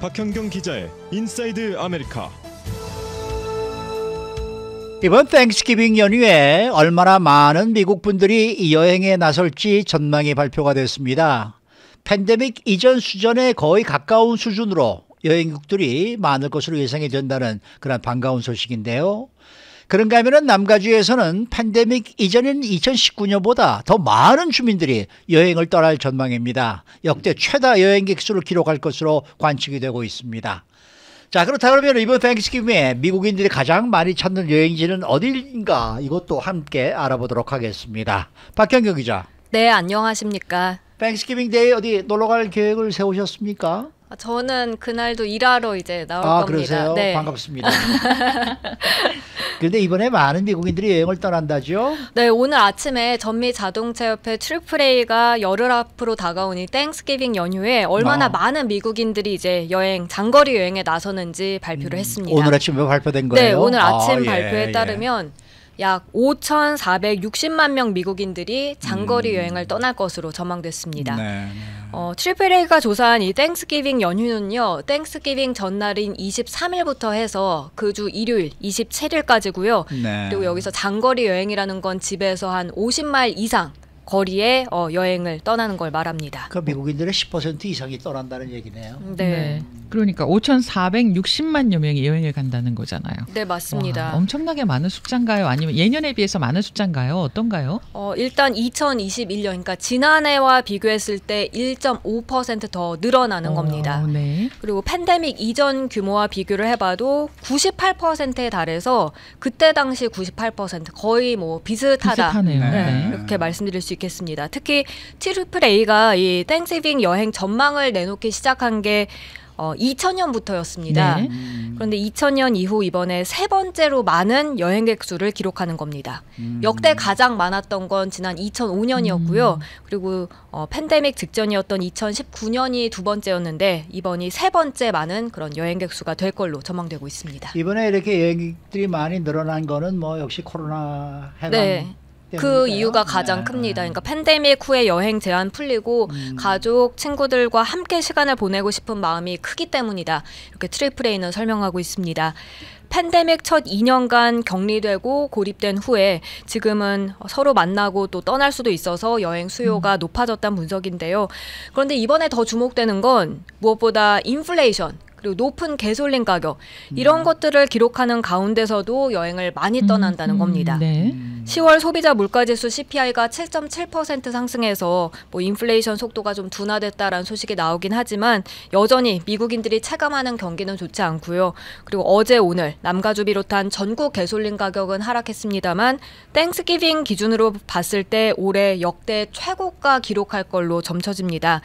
박현경 기자의 인사이드 아메리카. 이번 땡스기빙 연휴에 얼마나 많은 미국 분들이 여행에 나설지 전망이 발표가 됐습니다. 팬데믹 이전 수준에 거의 가까운 수준으로 여행객들이 많을 것으로 예상이 된다는 그런 반가운 소식인데요. 그런가 하면 남가주에서는 팬데믹 이전인 2019년보다 더 많은 주민들이 여행을 떠날 전망입니다. 역대 최다 여행객 수를 기록할 것으로 관측이 되고 있습니다. 자, 그렇다 그러면 이번 땡스기빙에 미국인들이 가장 많이 찾는 여행지는 어디인가, 이것도 함께 알아보도록 하겠습니다. 박현경 기자. 네, 안녕하십니까. 땡스기빙 데이 어디 놀러 갈 계획을 세우셨습니까? 저는 그날도 일하러 이제 나올 겁니다. 그러세요? 네. 반갑습니다. 그런데 이번에 많은 미국인들이 여행을 떠난다죠? 네, 오늘 아침에 전미자동차협회 트리플A가 열흘 앞으로 다가오니 땡스기빙 연휴에 얼마나 많은 미국인들이 이제 장거리 여행에 나서는지 발표를 했습니다. 오늘 아침에 발표된 거예요? 네, 오늘 아침 예, 발표에 따르면 약 5,460만 명 미국인들이 장거리 여행을 떠날 것으로 전망됐습니다. 네. 트리플A가 조사한 이 땡스기빙 연휴는요, 땡스기빙 전날인 23일부터 해서 그 주 일요일 27일까지고요. 네. 그리고 여기서 장거리 여행이라는 건 집에서 한 50마일 이상 거리에 여행을 떠나는 걸 말합니다. 그 미국인들의 10% 이상이 떠난다는 얘기네요. 네. 그러니까 5,460만여 명이 여행을 간다는 거잖아요. 네, 맞습니다. 와, 엄청나게 많은 숫자인가요? 아니면 예년에 비해서 많은 숫자인가요? 어떤가요? 일단 2021년, 그러니까 지난해와 비교했을 때 1.5% 더 늘어나는 겁니다. 네. 그리고 팬데믹 이전 규모와 비교를 해봐도 98%에 달해서 그때 당시 98% 거의 뭐 비슷하다. 비슷하네요. 네, 이렇게 말씀드릴 수 있겠습니다. 특히 트리플A가 이 땡스기빙 여행 전망을 내놓기 시작한 게 2000년부터였습니다. 네. 그런데 2000년 이후 이번에 세 번째로 많은 여행객 수를 기록하는 겁니다. 역대 가장 많았던 건 지난 2005년이었고요. 그리고 팬데믹 직전이었던 2019년이 두 번째였는데 이번이 세 번째 많은 그런 여행객 수가 될 걸로 전망되고 있습니다. 이번에 이렇게 여행객들이 많이 늘어난 거는 뭐 역시 코로나 해방. 네. 그 이유가 가장 큽니다. 그러니까 팬데믹 후에 여행 제한 풀리고 가족, 친구들과 함께 시간을 보내고 싶은 마음이 크기 때문이다. 이렇게 트리플A는 설명하고 있습니다. 팬데믹 첫 2년간 격리되고 고립된 후에 지금은 서로 만나고 또 떠날 수도 있어서 여행 수요가 높아졌다는 분석인데요. 그런데 이번에 더 주목되는 건 무엇보다 인플레이션, 그리고 높은 가솔린 가격, 이런 것들을 기록하는 가운데서도 여행을 많이 떠난다는 겁니다. 네. 10월 소비자 물가지수 CPI가 7.7% 상승해서 뭐 인플레이션 속도가 좀 둔화됐다라는 소식이 나오긴 하지만 여전히 미국인들이 체감하는 경기는 좋지 않고요. 그리고 어제 오늘 남가주 비롯한 전국 가솔린 가격은 하락했습니다만 땡스기빙 기준으로 봤을 때 올해 역대 최고가 기록할 걸로 점쳐집니다.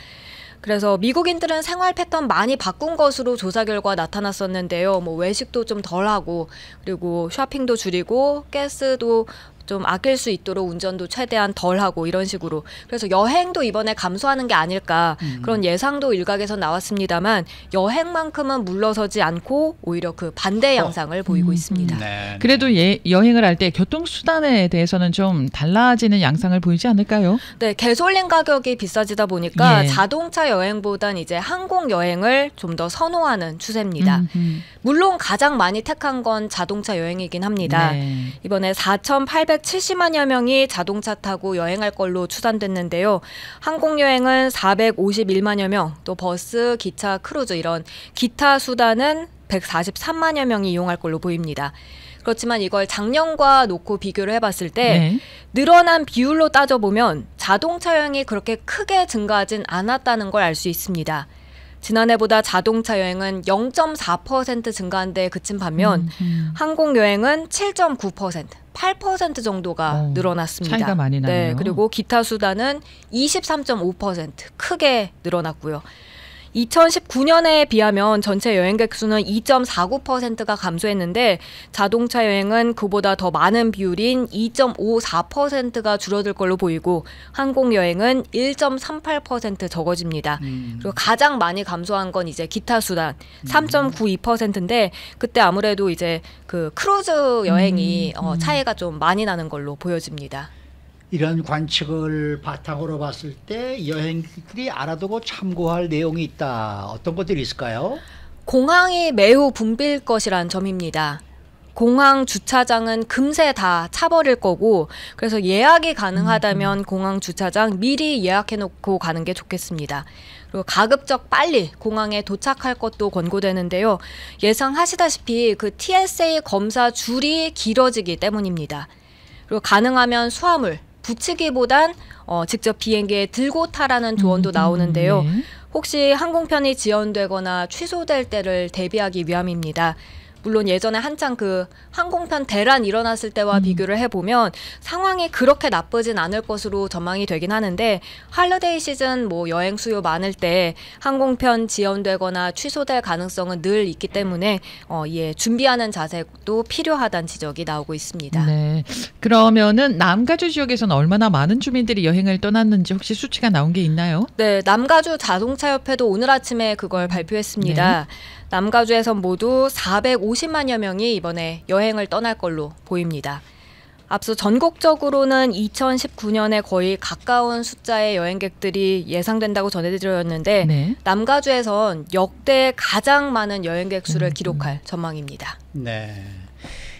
그래서 미국인들은 생활 패턴 많이 바꾼 것으로 조사 결과 나타났었는데요. 뭐 외식도 좀 덜하고 그리고 쇼핑도 줄이고 가스도 좀 아낄 수 있도록 운전도 최대한 덜하고 이런 식으로. 그래서 여행도 이번에 감소하는 게 아닐까 그런 예상도 일각에서 나왔습니다만 여행만큼은 물러서지 않고 오히려 그 반대 양상을 보이고 있습니다. 네. 그래도 여행을 할 때 교통수단에 대해서는 좀 달라지는 양상을 보이지 않을까요? 네, 가솔린 가격이 비싸지다 보니까 예. 자동차 여행보단 이제 항공 여행을 좀 더 선호하는 추세입니다. 물론 가장 많이 택한 건 자동차 여행이긴 합니다. 네. 이번에 4,870만여 명이 자동차 타고 여행할 걸로 추산됐는데요. 항공 여행은 451만여 명, 또 버스, 기차, 크루즈 이런 기타 수단은 143만여 명이 이용할 걸로 보입니다. 그렇지만 이걸 작년과 놓고 비교를 해봤을 때 늘어난 비율로 따져보면 자동차 여행이 그렇게 크게 증가하진 않았다는 걸 알 수 있습니다. 지난해보다 자동차 여행은 0.4% 증가한 데 그친 반면 항공 여행은 7.9%, 8% 정도가 늘어났습니다. 차이가 많이 나네요. 네, 그리고 기타 수단은 23.5% 크게 늘어났고요. 2019년에 비하면 전체 여행객 수는 2.49%가 감소했는데 자동차 여행은 그보다 더 많은 비율인 2.54%가 줄어들 걸로 보이고 항공 여행은 1.38% 적어집니다. 그리고 가장 많이 감소한 건 이제 기타 수단 3.92%인데 그때 아무래도 이제 그 크루즈 여행이 차이가 좀 많이 나는 걸로 보여집니다. 이런 관측을 바탕으로 봤을 때 여행객들이 알아두고 참고할 내용이 있다. 어떤 것들이 있을까요? 공항이 매우 붐빌 것이란 점입니다. 공항 주차장은 금세 다 차버릴 거고 그래서 예약이 가능하다면 공항 주차장 미리 예약해 놓고 가는 게 좋겠습니다. 그리고 가급적 빨리 공항에 도착할 것도 권고되는데요. 예상하시다시피 그 TSA 검사 줄이 길어지기 때문입니다. 그리고 가능하면 수화물 붙이기보단 직접 비행기에 들고 타라는 조언도 나오는데요. 네. 혹시 항공편이 지연되거나 취소될 때를 대비하기 위함입니다. 물론 예전에 한창 그 항공편 대란 일어났을 때와 비교를 해보면 상황이 그렇게 나쁘진 않을 것으로 전망이 되긴 하는데 할리데이 시즌 뭐 여행 수요 많을 때 항공편 지연되거나 취소될 가능성은 늘 있기 때문에 예, 준비하는 자세도 필요하다는 지적이 나오고 있습니다. 네. 그러면은 남가주 지역에서는 얼마나 많은 주민들이 여행을 떠났는지 혹시 수치가 나온 게 있나요? 네, 남가주 자동차협회도 오늘 아침에 그걸 발표했습니다. 남가주에선 모두 450만여 명이 이번에 여행을 떠날 걸로 보입니다. 앞서 전국적으로는 2019년에 거의 가까운 숫자의 여행객들이 예상된다고 전해드렸는데 네. 남가주에선 역대 가장 많은 여행객 수를 기록할 전망입니다. 네.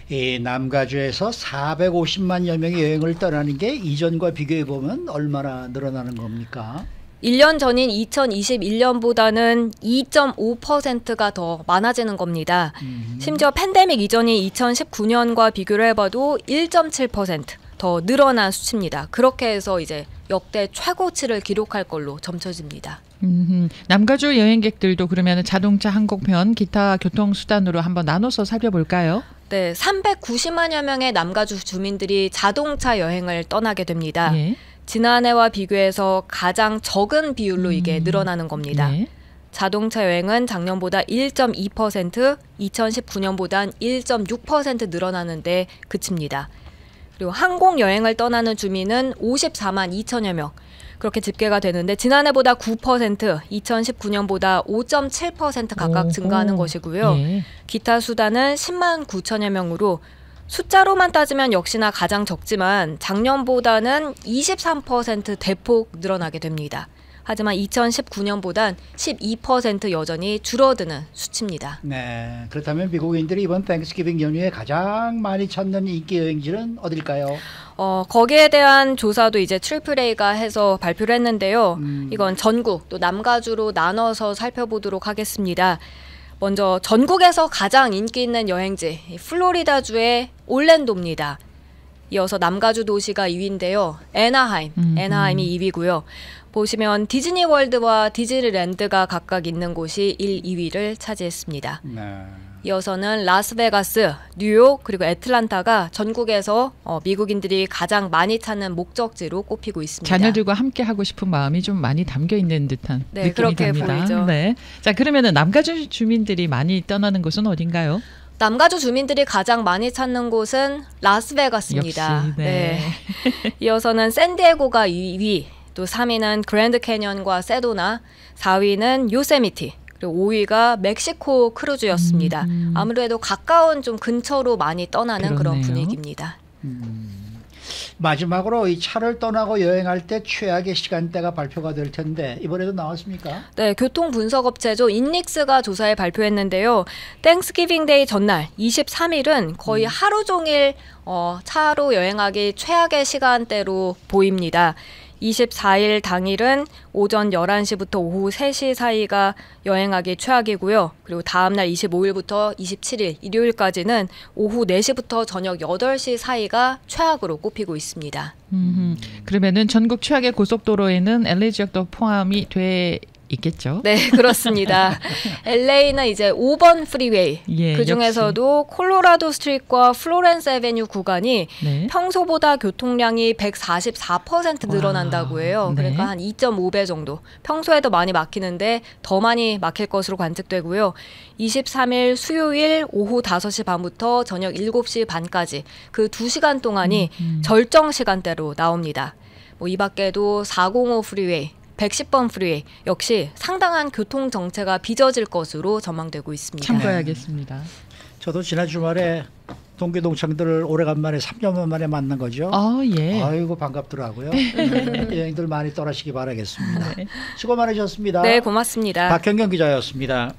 이 남가주에서 450만여 명이 여행을 떠나는 게 이전과 비교해 보면 얼마나 늘어나는 겁니까? 1년 전인 2021년보다는 2.5%가 더 많아지는 겁니다. 심지어 팬데믹 이전인 2019년과 비교를 해봐도 1.7% 더 늘어난 수치입니다. 그렇게 해서 이제 역대 최고치를 기록할 걸로 점쳐집니다. 남가주 여행객들도 그러면 자동차, 항공편, 기타 교통수단으로 한번 나눠서 살펴볼까요? 네, 390만여 명의 남가주 주민들이 자동차 여행을 떠나게 됩니다. 예. 지난해와 비교해서 가장 적은 비율로 이게 늘어나는 겁니다. 네. 자동차 여행은 작년보다 1.2%, 2019년보단 1.6% 늘어나는데 그칩니다. 그리고 항공 여행을 떠나는 주민은 54만 2천여 명. 그렇게 집계가 되는데 지난해보다 9%, 2019년보다 5.7% 각각 증가하는 것이고요. 예. 기타 수단은 10만 9천여 명으로 숫자로만 따지면 역시나 가장 적지만 작년보다는 23% 대폭 늘어나게 됩니다. 하지만 2019년보단 12% 여전히 줄어드는 수치입니다. 네. 그렇다면 미국인들이 이번 땡스기빙 연휴에 가장 많이 찾는 인기 여행지는 어딜까요? 거기에 대한 조사도 이제 AAA가 해서 발표를 했는데요. 이건 전국 또 남가주로 나눠서 살펴보도록 하겠습니다. 먼저 전국에서 가장 인기 있는 여행지 플로리다주의 올랜도입니다. 이어서 남가주 도시가 2위인데요. 애나하임이 2위고요. 보시면 디즈니월드와 디즈니랜드가 각각 있는 곳이 1, 2위를 차지했습니다. 네. 이어서는 라스베가스, 뉴욕 그리고 애틀란타가 전국에서 미국인들이 가장 많이 찾는 목적지로 꼽히고 있습니다. 자녀들과 함께 하고 싶은 마음이 좀 많이 담겨 있는 듯한 네, 느낌이 그렇게 듭니다. 보이죠. 네. 자, 그러면은 남가주 주민들이 많이 떠나는 곳은 어딘가요? 남가주 주민들이 가장 많이 찾는 곳은 라스베가스입니다. 역시, 네. 이어서는 샌디에고가 2위, 또 3위는 그랜드 캐년과 세도나, 4위는 요세미티, 그리고 5위가 멕시코 크루즈였습니다. 아무래도 가까운 좀 근처로 많이 떠나는 그런 그렇네요. 분위기입니다. 마지막으로 이 차를 떠나고 여행할 때 최악의 시간대가 발표가 될 텐데 이번에도 나왔습니까? 네, 교통 분석 업체죠. 인닉스가 조사에 발표했는데요. 땡스기빙 데이 전날 23일은 거의 하루 종일 차로 여행하기 최악의 시간대로 보입니다. 24일 당일은 오전 11시부터 오후 3시 사이가 여행하기 최악이고요. 그리고 다음날 25일부터 27일 일요일까지는 오후 4시부터 저녁 8시 사이가 최악으로 꼽히고 있습니다. 그러면은 전국 최악의 고속도로에는 LA 지역도 포함이 돼 있겠죠? 네, 그렇습니다. LA는 이제 5번 프리웨이, 예, 그중에서도 콜로라도 스트리트과 플로렌스 애베뉴 구간이 네. 평소보다 교통량이 144% 늘어난다고 해요. 네. 그러니까 한 2.5배 정도. 평소에도 많이 막히는데 더 많이 막힐 것으로 관측되고요. 23일 수요일 오후 5시 반부터 저녁 7시 반까지 그 2시간 동안이 절정 시간대로 나옵니다. 이 밖에도 405 프리웨이, 110번 프리웨이 역시 상당한 교통 정체가 빚어질 것으로 전망되고 있습니다. 참고해야겠습니다. 저도 지난 주말에 동기 동창들을 오래간만에 3년 만에 만난 거죠. 예. 아이고 반갑더라고요. 네, 여행들 많이 떠나시기 바라겠습니다. 수고 많으셨습니다. 네, 고맙습니다. 박현경 기자였습니다.